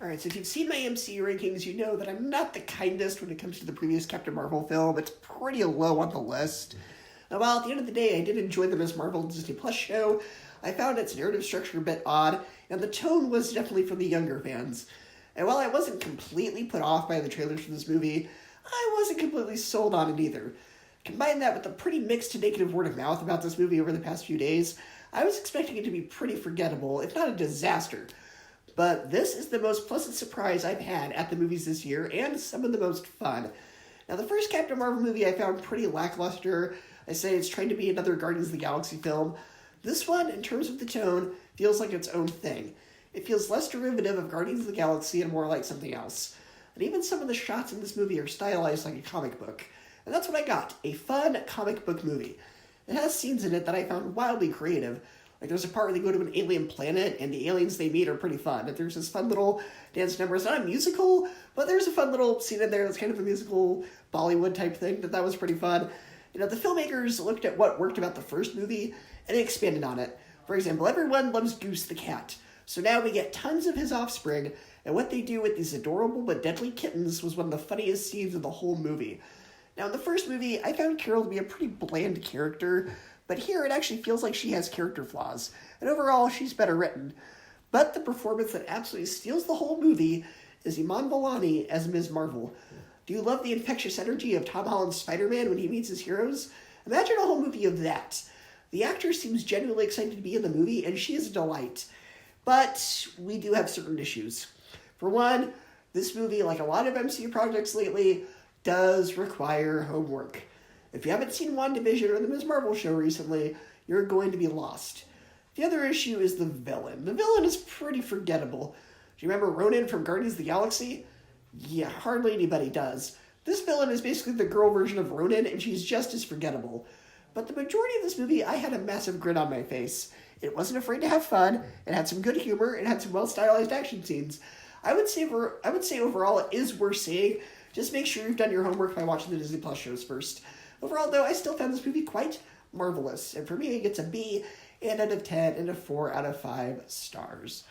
Alright, so if you've seen my MCU rankings, you know that I'm not the kindest when it comes to the previous Captain Marvel film. It's pretty low on the list. Now, while at the end of the day I did enjoy the Ms. Marvel Disney Plus show, I found its narrative structure a bit odd, and the tone was definitely for the younger fans. And while I wasn't completely put off by the trailers for this movie, I wasn't completely sold on it either. Combine that with the pretty mixed to negative word of mouth about this movie over the past few days, I was expecting it to be pretty forgettable, if not a disaster. But this is the most pleasant surprise I've had at the movies this year, and some of the most fun. Now, the first Captain Marvel movie I found pretty lackluster. I say it's trying to be another Guardians of the Galaxy film. This one, in terms of the tone, feels like its own thing. It feels less derivative of Guardians of the Galaxy and more like something else. And even some of the shots in this movie are stylized like a comic book. And that's what I got, a fun comic book movie. It has scenes in it that I found wildly creative. Like, there's a part where they go to an alien planet, and the aliens they meet are pretty fun. And there's this fun little dance number. It's not a musical, but there's a fun little scene in there that's kind of a musical Bollywood type thing that was pretty fun. You know, the filmmakers looked at what worked about the first movie, and they expanded on it. For example, everyone loves Goose the cat. So now we get tons of his offspring, and what they do with these adorable but deadly kittens was one of the funniest scenes of the whole movie. Now, in the first movie, I found Carol to be a pretty bland character, but here it actually feels like she has character flaws, and overall, she's better written. But the performance that absolutely steals the whole movie is Iman Vellani as Ms. Marvel. Do you love the infectious energy of Tom Holland's Spider-Man when he meets his heroes? Imagine a whole movie of that. The actor seems genuinely excited to be in the movie, and she is a delight. But we do have certain issues. For one, this movie, like a lot of MCU projects lately, does require homework. If you haven't seen WandaVision or the Ms. Marvel show recently, you're going to be lost. The other issue is the villain. The villain is pretty forgettable. Do you remember Ronan from Guardians of the Galaxy? Yeah, hardly anybody does. This villain is basically the girl version of Ronan, and she's just as forgettable. But the majority of this movie, I had a massive grin on my face. It wasn't afraid to have fun, it had some good humor, it had some well-stylized action scenes. I would say overall it is worth seeing. Just make sure you've done your homework by watching the Disney Plus shows first. Overall, though, I still found this movie quite marvelous. And for me, it gets a B, 8 out of 10, and a 4 out of 5 stars.